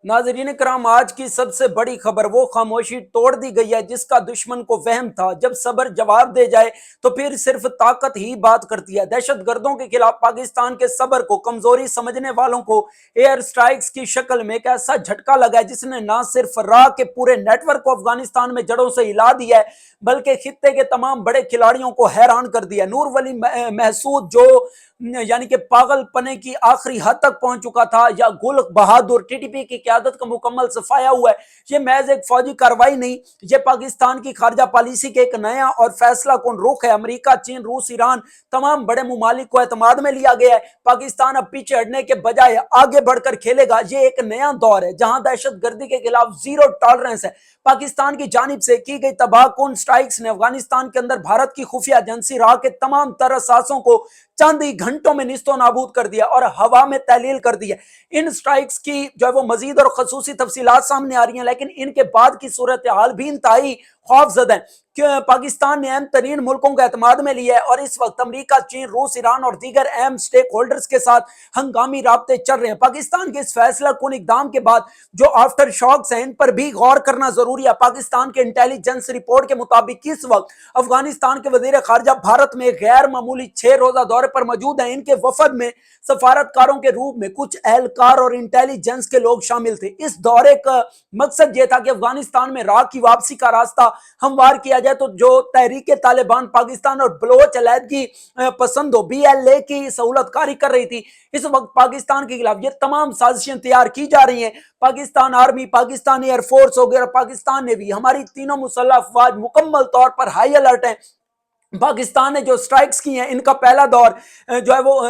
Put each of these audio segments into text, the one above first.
नाजरीन कराम, आज की सबसे बड़ी खबर, वो खामोशी तोड़ दी गई है जिसका दुश्मन को वहम था। जब सबर जवाब दे जाए तो फिर सिर्फ ताकत ही बात करती है। दहशत गर्दों के खिलाफ पाकिस्तान के सबर को कमजोरी समझने वालों को एयर स्ट्राइक्स की शक्ल में एक ऐसा झटका लगा है जिसने न सिर्फ राह के पूरे नेटवर्क को अफगानिस्तान में जड़ों से हिला दिया है, बल्कि खित्ते के तमाम बड़े खिलाड़ियों को हैरान कर दिया। नूर वली महसूद, जो यानी कि पागलपने की आखिरी हद तक पहुंच चुका था, या गुल बहादुर, टीटीपी की क्यादत का मुकम्मल सफाया हुआ है। ये महज एक फौजी कार्रवाई नहीं, ये पाकिस्तान की खारजा पॉलिसी के एक नया और फैसला कौन रुख है। अमेरिका, चीन, रूस, ईरान, तमाम बड़े मुमालिक को एतमाद में लिया गया है। पाकिस्तान अब पीछे हटने के बजाय आगे बढ़कर खेलेगा। ये एक नया दौर है जहां दहशत गर्दी के खिलाफ जीरो टॉलरेंस है। पाकिस्तान की जानिब से की गई तबाहकुन स्ट्राइक्स ने अफगानिस्तान के अंदर भारत की खुफिया एजेंसी राह के तमाम तरसासों को चंद ही घंटों में निस्तो नाबूद कर दिया और हवा में तहलील कर दिया। इन स्ट्राइक्स की जो है वो मजीद और खसूसी तफसीलात सामने आ रही हैं, लेकिन इनके बाद की सूरत हाल भी इंतहाई खौफजदा है। पाकिस्तान ने अहम तरीन मुल्कों को एतमाद में लिया है और इस वक्त अमरीका, चीन, रूस, ईरान और दीगर अहम स्टेक होल्डर्स के साथ हंगामी राब्ते चल रहे हैं। पाकिस्तान के इस फैसला कुन इकदाम के बाद जो आफ्टर शॉक्स हैं, इन पर भी गौर करना जरूरी है। पाकिस्तान के इंटेलिजेंस रिपोर्ट के मुताबिक इस वक्त अफगानिस्तान के वजीर खारजा भारत में गैर मामूली 6 रोजा दौरे पर मौजूद हैं। इनके वफद में सफारतकारों के रूप में कुछ एहलकार और इंटेलिजेंस के लोग शामिल थे। इस दौरे का मकसद यह था कि अफगानिस्तान में राह की वापसी का रास्ता हमवार किया जाए। तो जो तहरीक तालिबान पाकिस्तान और बलोच अलहदगी पसंदों BLA की सहूलतकारी कर रही थी, इस वक्त पाकिस्तान के खिलाफ ये तमाम साजिशें तैयार की जा रही हैं। पाकिस्तान आर्मी, पाकिस्तान एयरफोर्स वगैरह, पाकिस्तान नेवी, हमारी तीनों मुसल्लह अफवाज मुकम्मल तौर पर हाई अलर्ट हैं। पाकिस्तान ने जो स्ट्राइक्स की हैं, इनका पहला दौर जो है वो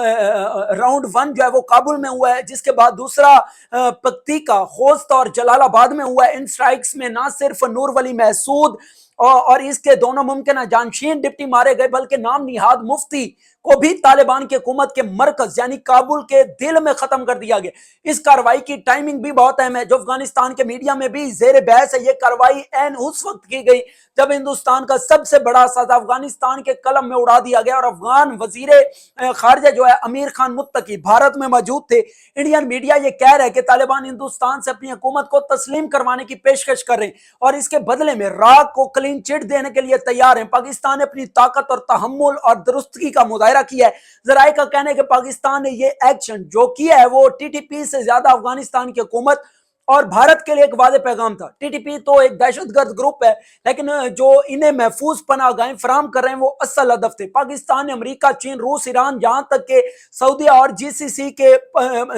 राउंड 1 जो है वो काबुल में हुआ है, जिसके बाद दूसरा पक्तिका, खोस्त और जलालाबाद में हुआ है। इन स्ट्राइक्स में ना सिर्फ नूर वली महसूद और इसके दोनों मुमकिन जानशीन डिप्टी मारे गए, बल्कि नाम निहाद मुफ्ती को भी तालिबान की हुकूमत के मरकज यानी काबुल के दिल में खत्म कर दिया गया। इस कार्रवाई की टाइमिंग भी बहुत अहम है, जो अफगानिस्तान के मीडिया में भी जेर बहस है। यह कार्रवाई एन उस वक्त की गई जब हिंदुस्तान का सबसे बड़ा साजा अफगानिस्तान के कलम में उड़ा दिया गया और अफगान वजीर खारजा जो है अमीर खान मुत्तकी भारत में मौजूद थे। इंडियन मीडिया ये कह रहा है कि तालिबान हिंदुस्तान से अपनी हुकूमत को तस्लीम करवाने की पेशकश कर रहे हैं और इसके बदले में राग को क्लीन चिट देने के लिए तैयार है। पाकिस्तान ने अपनी ताकत और तहम्मुल और दुरुस्तगी का मुजाहरा किया है। जराये का कहना है कि पाकिस्तान ने ये एक्शन जो किया है वो टीटीपी से ज्यादा अफगानिस्तान की हुकूमत और भारत के लिए एक वादे पैगाम था। टीटीपी तो एक दहशतगर्द ग्रुप है, लेकिन जो इन्हें महफूज पनाहगाहें फराम कर रहे हैं वो असल हदफ थे। पाकिस्तान ने अमेरिका, चीन, रूस, ईरान, यहां तक के सऊदीया और GCC के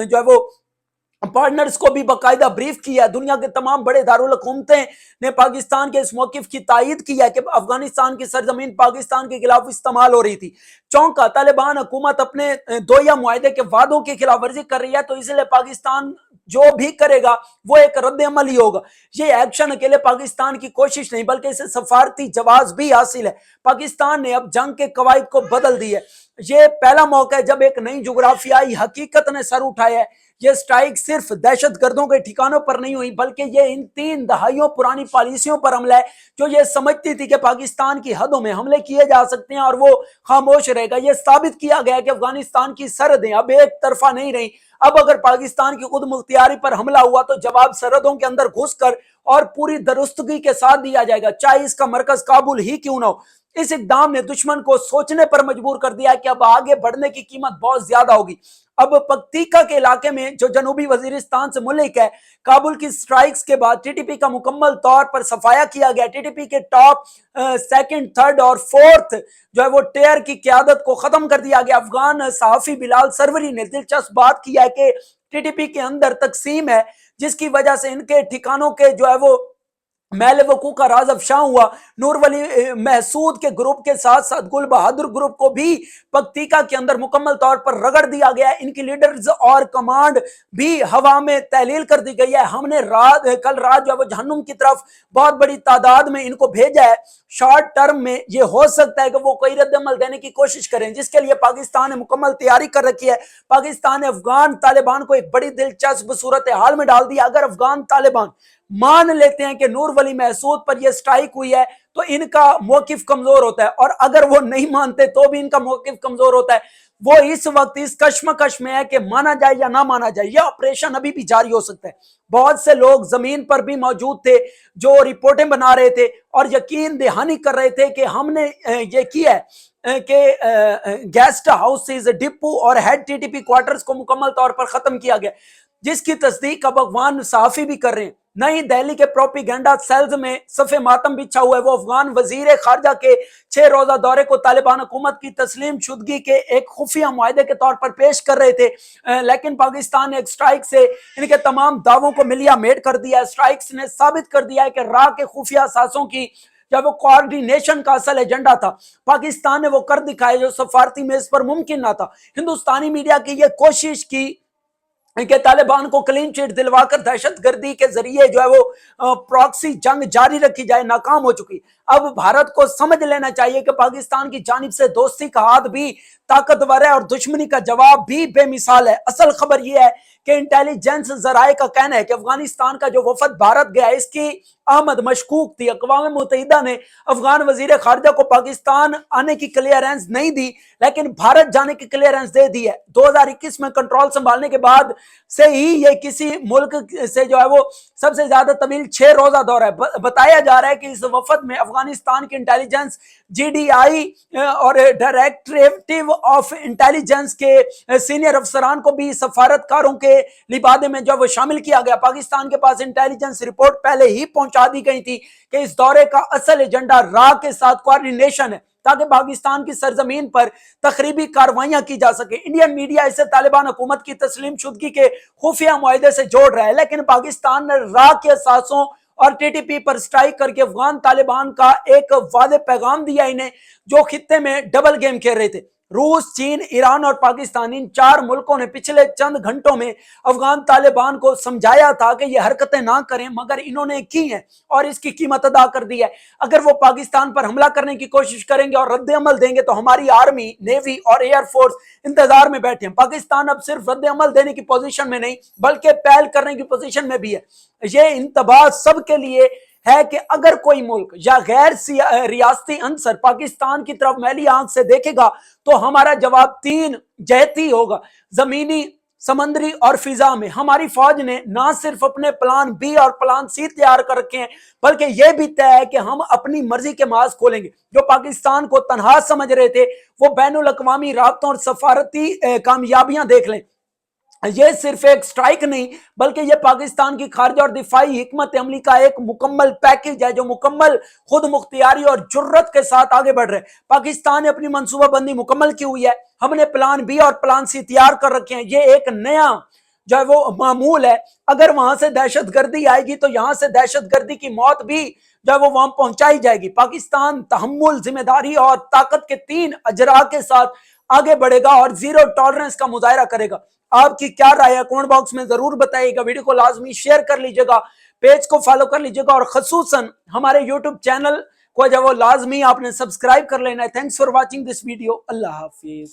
जो है वो पार्टनर्स को भी बाकायदा ब्रीफ किया। दुनिया के तमाम बड़े दारुल हुकूमतें ने पाकिस्तान के इस मौकिफ की तायद की है कि अफगानिस्तान की सरजमीन पाकिस्तान के खिलाफ इस्तेमाल हो रही थी। चौंका तालिबान हुकूमत अपने दोया मुआहदे के वादों की खिलाफ वर्जी कर रही है, तो इसलिए पाकिस्तान जो भी करेगा वो एक रद्द अमल ही होगा। ये एक्शन अकेले पाकिस्तान की कोशिश नहीं, बल्कि इसे सफारती जवाब भी हासिल है। पाकिस्तान ने अब जंग के कवायद को बदल दी है। ये पहला मौका है जब एक नई जुग्राफियाई हकीकत ने सर उठाया है। ये स्ट्राइक सिर्फ दहशत गर्दों के ठिकानों पर नहीं हुई, बल्कि ये इन 3 दहाइयों पुरानी पॉलिसियों पर हमला है, जो ये समझती थी कि पाकिस्तान की हदों में हमले किए जा सकते हैं और वो खामोश रहेगा। ये साबित किया गया कि अफगानिस्तान की सरहदें अब एक तरफा नहीं रही। अब अगर पाकिस्तान की खुद मुख्तियारी पर हमला हुआ तो जवाब सरहदों के अंदर घुसकर और पूरी दुरुस्तगी के साथ दिया जाएगा, चाहे इसका मरकज काबुल ही क्यों ना हो। इस इकदाम ने दुश्मन को सोचने पर मजबूर कर दिया कि अब आगे बढ़ने की कीमत बहुत ज्यादा होगी। अब पक्तिका के इलाके में जो जनूबी वजीरिस्तान से मुल्क है, काबुल की स्ट्राइक्स के बाद टीटीपी का मुकम्मल तौर पर सफाया किया गया। टीटीपी के टॉप 2nd, 3rd और 4th जो है वो टेयर की क्यादत को खत्म कर दिया गया। अफगान सहाफी बिलाल सरवरी ने दिलचस्प बात किया है कि टीटीपी के अंदर तकसीम है, जिसकी वजह से इनके ठिकानों के जो है वो महल वकू का राज अफशा हुआ। नूर वली महसूद के ग्रुप के साथ साथ गुल बहादुर ग्रुप को भी पक्तिका के अंदर मुकम्मल तौर पर रगड़ दिया गया है। इनकी लीडर्स और कमांड भी हवा में तहलील कर दी गई है। हमने कल रात जो है वो जहन्नुम की तरफ बहुत बड़ी तादाद में इनको भेजा है। शॉर्ट टर्म में ये हो सकता है कि वो कोई रद्दमल देने की कोशिश करें, जिसके लिए पाकिस्तान ने मुकम्मल तैयारी कर रखी है। पाकिस्तान ने अफगान तालिबान को एक बड़ी दिलचस्प सूरत हाल में डाल दिया। अगर अफगान तालिबान मान लेते हैं कि नूर वली महसूद पर यह स्ट्राइक हुई है तो इनका मौकिफ कमजोर होता है, और अगर वो नहीं मानते तो भी इनका मौकिफ कमजोर होता है। وہ اس وقت اس کشمکش میں ہے کہ مانا جائے یا نہ مانا جائے، یہ آپریشن ابھی بھی جاری ہو سکتا ہے۔ بہت سے لوگ زمین پر بھی موجود تھے جو رپورٹیں بنا رہے تھے اور یقین دہانی کر رہے تھے کہ ہم نے یہ کیا ہے کہ گیسٹ ہاؤسز، ڈپو اور head T T P quarters کو مکمل طور پر ختم کیا گیا، جس کی تصدیق اب افغان صحافی بھی کر رہے ہیں۔ نئی دہلی کے پروپیگنڈا سیلز میں صف ماتم بچھا ہوا ہے۔ وہ افغان وزیر خارجہ کے 6 روزہ دورے کو طالبان حکومت کی تسلیم شدگی کے ایک خفیہ معاہدے کے طور پر پیش کر رہے تھے، لیکن پاکستان نے ایک سٹرائک سے ان کے تمام دعووں کو ملیا میٹ کر دیا ہے۔ سٹرائکس نے ثابت کر دیا ہے کہ راہ کے خفیہ اثاثوں کی جب وہ کوارڈینیشن کا اصل ایجنڈا تھا، پاکستان نے وہ کر دکھایا جو سفارتی میز پر ممکن نہ تھا۔ ہندوستانی میڈیا کی یہ کوشش کی کہ طالبان کو کلین چٹ دلوا کر دہشت گردی کے ذریعے جو ہے وہ پراکسی جنگ جاری رکھی جائے، ناکام ہو چکی۔ اب بھارت کو سمجھ لینا چاہیے کہ پاکستان کی جانب سے دوستی کا ہاتھ بھی طاقتور ہے اور دشمنی کا جواب بھی بے مثال ہے۔ اصل خبر یہ ہے کہ انٹیلیجنس ذرائع کا کہنا ہے کہ افغانستان کا جو وفد بھارت گیا، اس کی آمد مشکوک تھی۔ اقوام متحدہ نے افغان وزیر خارجہ کو پاکستان آنے کی کلیئرنس نہیں دی، لیکن بھارت جانے کی کلیئرنس دے دی ہے۔ 2021 میں کنٹرول سنبھالنے کے بعد سے ہی یہ کسی ملک سے جو ہے وہ سب سے زیادہ طویل 6 روزہ دورہ ہے۔ بتایا جا رہا ہے کہ اس وفد میں افغانستان کی انٹیلیجنس، جی ڈی آئی اور ڈائریکٹریٹ آف انٹیلیجنس کے سینئر افسران کو بھی سفارتکاروں کے لبادے میں جو وہ شامل کیا گیا۔ پاکستان کے پاس انٹیلیجنس رپورٹ پہلے ہی پہنچا دی گئی تھی کہ اس دورے کا اصل ایجنڈا راہ کے ساتھ کوارڈینیشن ہے تاکہ پاکستان کی سرزمین پر تخریبی کاروائیاں کی جا سکے۔ انڈین میڈیا اسے طالبان حکومت کی تسلیم شدگی کے خفیہ معاہدے سے جوڑ رہا ہے، لیکن پاکستان نے راہ کے اثاثوں اور ٹی ٹی پی پر سٹرائک کر کے افغان طالبان کا ایک واضح پیغام دیا انہیں، جو خطے میں ڈبل گیم کھیل رہے تھے۔ روس، چین، ایران اور پاکستان، ان 4 ملکوں نے پچھلے چند گھنٹوں میں افغان طالبان کو سمجھایا تھا کہ یہ حرکتیں نہ کریں، مگر انہوں نے کی ہیں اور اس کی قیمت ادا کر دی ہے۔ اگر وہ پاکستان پر حملہ کرنے کی کوشش کریں گے اور رد عمل دیں گے تو ہماری آرمی، نیوی اور ایئر فورس انتظار میں بیٹھے ہیں۔ پاکستان اب صرف رد عمل دینے کی پوزیشن میں نہیں بلکہ پہل کرنے کی پوزیشن میں بھی ہے۔ یہ انتباہ سب کے لیے ہے کہ اگر کوئی ملک یا غیر ریاستی عنصر پاکستان کی طرف میلی آنکھ سے دیکھے گا تو ہمارا جواب 3 جہتی ہوگا۔ زمینی، سمندری اور فضا میں ہماری فوج نے نہ صرف اپنے پلان بی اور پلان سی تیار کر رکھے ہیں بلکہ یہ بھی طے ہے کہ ہم اپنی مرضی کے محاذ کھولیں گے۔ جو پاکستان کو تنہا سمجھ رہے تھے وہ بین الاقوامی رابطوں اور سفارتی کامیابیاں دیکھ لیں۔ یہ صرف ایک سٹرائک نہیں بلکہ یہ پاکستان کی خارجہ اور دفاعی حکمت عملی کا ایک مکمل پیکج ہے جو مکمل خود مختاری اور جرت کے ساتھ آگے بڑھ رہے ہیں۔ پاکستان نے اپنی منصوبہ بندی مکمل کی ہوئی ہے، ہم نے پلان بی اور پلان سی تیار کر رکھے ہیں۔ یہ ایک نیا جو ہے وہ معمول ہے، اگر وہاں سے دہشت گردی آئے گی تو یہاں سے دہشت گردی کی موت بھی جو ہے وہ وہاں پہنچائی جائے گی۔ پاکستان تحمل، ذمہ داری اور طاقت کے 3 اجراء کے ساتھ آگے بڑھے گا اور زیرو ٹالرنس کا مظاہرہ کرے گا۔ آپ کی کیا رائے ہے کمنٹ باکس میں ضرور بتائیے گا۔ ویڈیو کو لازمی شیئر کر لیجئے گا، پیج کو فالو کر لیجئے گا اور خصوصاً ہمارے یوٹیوب چینل کو جو وہ لازمی آپ نے سبسکرائب کر لینا ہے۔ Thanks for watching this video. اللہ حافظ۔